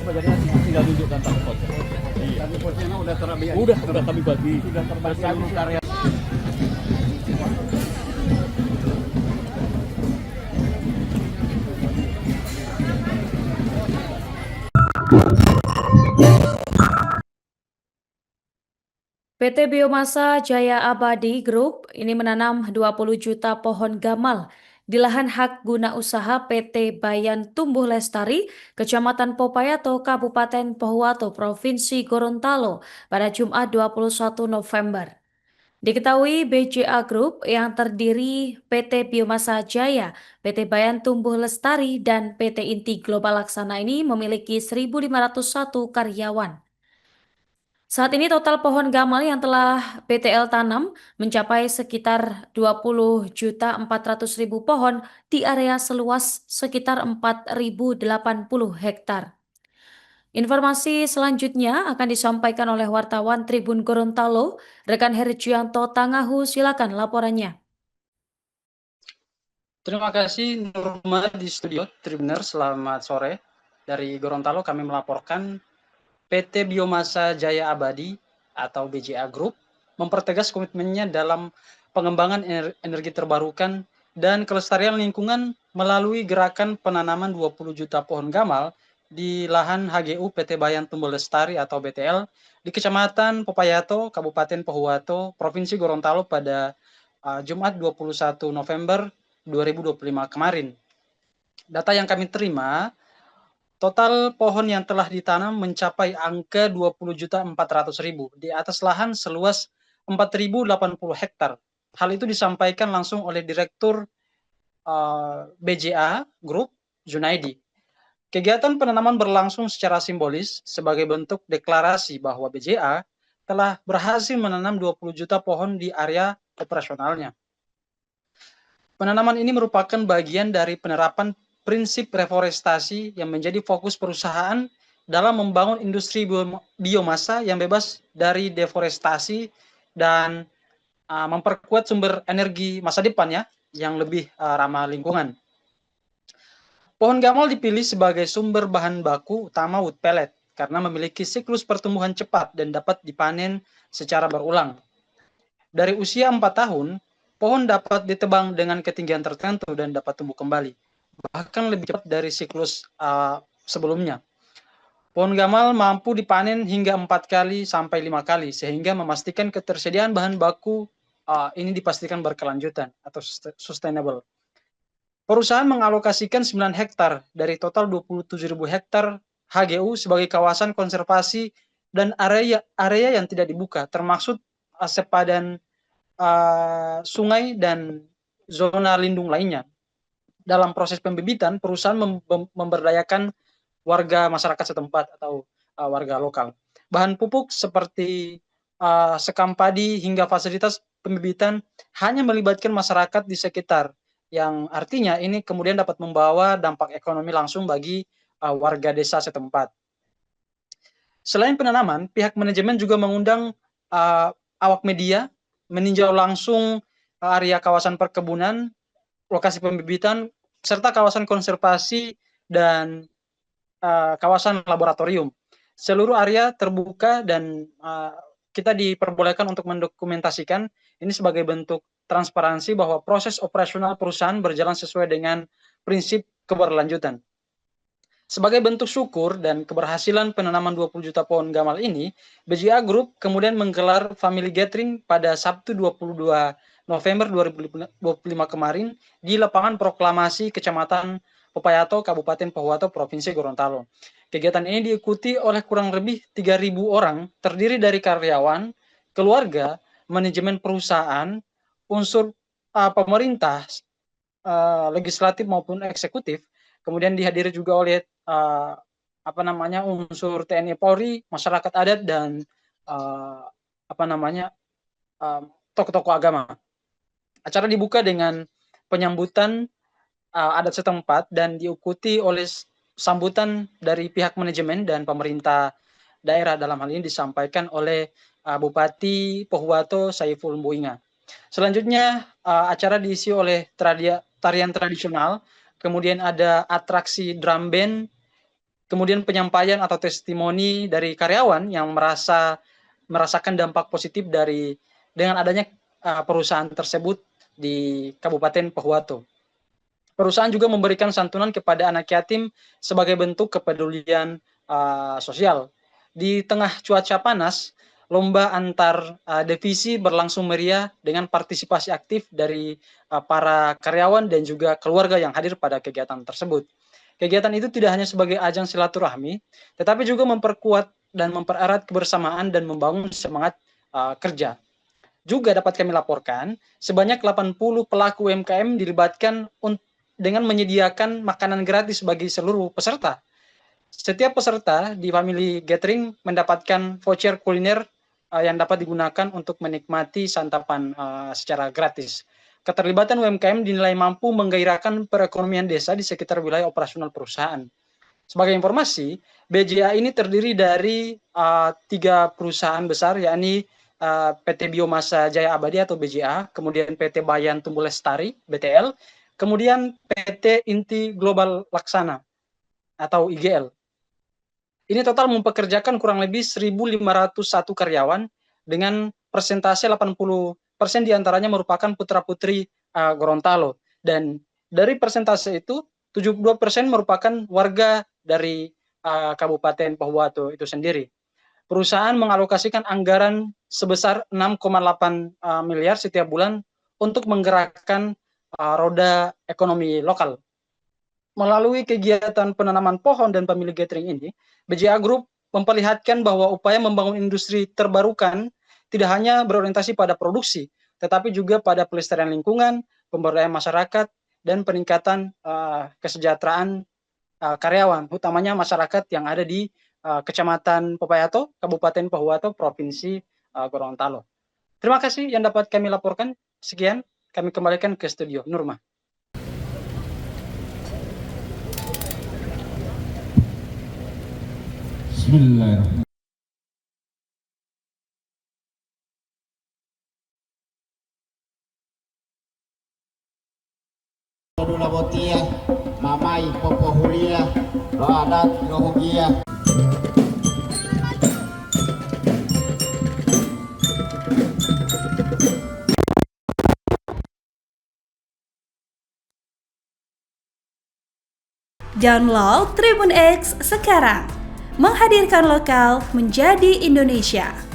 sebagian tinggal tunjukkan pakai voucher. Iya. Tapi vouchernya udah terlebih. Udah kami bagi. Sudah terbagi seluruh karya. PT Biomasa Jaya Abadi Group ini menanam 20 juta pohon gamal di lahan hak guna usaha PT Bayan Tumbuh Lestari, Kecamatan Popayato, Kabupaten Pohuwato, Provinsi Gorontalo pada Jumat 21 November. Diketahui BJA Group yang terdiri PT Biomasa Jaya, PT Bayan Tumbuh Lestari, dan PT Inti Global Laksana ini memiliki 1.501 karyawan. Saat ini total pohon gamal yang telah BTL tanam mencapai sekitar 20.400.000 pohon di area seluas sekitar 4.080 hektar. Informasi selanjutnya akan disampaikan oleh wartawan Tribun Gorontalo, rekan Herjianto Tangahu, silakan laporannya. Terima kasih Nurma di studio Tribuner, selamat sore. Dari Gorontalo kami melaporkan PT Biomasa Jaya Abadi atau BJA Group mempertegas komitmennya dalam pengembangan energi terbarukan dan kelestarian lingkungan melalui gerakan penanaman 20 juta pohon gamal di lahan HGU PT Bayan Tumbuh Lestari atau BTL di Kecamatan Popayato, Kabupaten Pohuwato, Provinsi Gorontalo pada Jumat 21 November 2025 kemarin. Data yang kami terima, total pohon yang telah ditanam mencapai angka 20.400.000 di atas lahan seluas 4.080 hektar. Hal itu disampaikan langsung oleh Direktur BJA Group, Junaidi. Kegiatan penanaman berlangsung secara simbolis sebagai bentuk deklarasi bahwa BJA telah berhasil menanam 20 juta pohon di area operasionalnya. Penanaman ini merupakan bagian dari penerapan prinsip reforestasi yang menjadi fokus perusahaan dalam membangun industri biomasa yang bebas dari deforestasi dan memperkuat sumber energi masa depan yang lebih ramah lingkungan. Pohon gamal dipilih sebagai sumber bahan baku utama wood pellet karena memiliki siklus pertumbuhan cepat dan dapat dipanen secara berulang. Dari usia 4 tahun, pohon dapat ditebang dengan ketinggian tertentu dan dapat tumbuh kembali, bahkan lebih cepat dari siklus sebelumnya. Pohon gamal mampu dipanen hingga 4 kali sampai 5 kali, sehingga memastikan ketersediaan bahan baku ini dipastikan berkelanjutan atau sustainable. Perusahaan mengalokasikan 9 hektar dari total 27.000 hektar HGU sebagai kawasan konservasi dan area yang tidak dibuka, termasuk sepadan sungai dan zona lindung lainnya. Dalam proses pembibitan, perusahaan memberdayakan warga masyarakat setempat atau warga lokal. Bahan pupuk seperti sekam padi hingga fasilitas pembibitan hanya melibatkan masyarakat di sekitar, yang artinya ini kemudian dapat membawa dampak ekonomi langsung bagi warga desa setempat. Selain penanaman, pihak manajemen juga mengundang awak media meninjau langsung area kawasan perkebunan, lokasi pembibitan, serta kawasan konservasi dan kawasan laboratorium. Seluruh area terbuka dan kita diperbolehkan untuk mendokumentasikan ini sebagai bentuk transparansi bahwa proses operasional perusahaan berjalan sesuai dengan prinsip keberlanjutan. Sebagai bentuk syukur dan keberhasilan penanaman 20 juta pohon gamal ini, BJA Group kemudian menggelar family gathering pada Sabtu 22 November 2025 kemarin di lapangan proklamasi Kecamatan Popayato, Kabupaten Pohuwato, Provinsi Gorontalo. Kegiatan ini diikuti oleh kurang lebih 3.000 orang, terdiri dari karyawan, keluarga, manajemen perusahaan, unsur pemerintah, legislatif maupun eksekutif. Kemudian dihadiri juga oleh unsur TNI Polri, masyarakat adat dan tokoh-tokoh agama. Acara dibuka dengan penyambutan adat setempat dan diikuti oleh sambutan dari pihak manajemen dan pemerintah daerah. Dalam hal ini disampaikan oleh Bupati Pohuwato Saiful Mbuinga. Selanjutnya acara diisi oleh tarian tradisional. Kemudian ada atraksi drum band kemudian penyampaian atau testimoni dari karyawan yang merasakan dampak positif dengan adanya perusahaan tersebut di Kabupaten Pohuwato. Perusahaan juga memberikan santunan kepada anak yatim sebagai bentuk kepedulian sosial. Di tengah cuaca panas, lomba antar divisi berlangsung meriah dengan partisipasi aktif dari para karyawan dan juga keluarga yang hadir pada kegiatan tersebut. Kegiatan itu tidak hanya sebagai ajang silaturahmi, tetapi juga memperkuat dan mempererat kebersamaan dan membangun semangat kerja. Juga dapat kami laporkan, sebanyak 80 pelaku UMKM dilibatkan dengan menyediakan makanan gratis bagi seluruh peserta. Setiap peserta di Family Gathering mendapatkan voucher kuliner yang dapat digunakan untuk menikmati santapan secara gratis. Keterlibatan UMKM dinilai mampu menggairahkan perekonomian desa di sekitar wilayah operasional perusahaan. Sebagai informasi, BJA ini terdiri dari 3 perusahaan besar, yakni PT Biomasa Jaya Abadi atau BJA, kemudian PT Bayan Tumbuh Lestari (BTL), kemudian PT Inti Global Laksana atau IGL. Ini total mempekerjakan kurang lebih 1.501 karyawan dengan persentase 80% diantaranya merupakan putra-putri Gorontalo. Dan dari persentase itu, 72% merupakan warga dari Kabupaten Pohuwato itu sendiri. Perusahaan mengalokasikan anggaran sebesar 6,8 miliar setiap bulan untuk menggerakkan roda ekonomi lokal. Melalui kegiatan penanaman pohon dan family gathering ini, BJA Group memperlihatkan bahwa upaya membangun industri terbarukan tidak hanya berorientasi pada produksi, tetapi juga pada pelestarian lingkungan, pemberdayaan masyarakat, dan peningkatan kesejahteraan karyawan, utamanya masyarakat yang ada di Kecamatan Popayato, Kabupaten Pohuwato, Provinsi Gorontalo. Terima kasih yang dapat kami laporkan. Sekian, kami kembalikan ke studio. Nurma. Bismillahirrahmanirrahim. Dula botia, mamai popohulia, lo adat lo hugia. Download Tribun X sekarang, menghadirkan lokal menjadi Indonesia.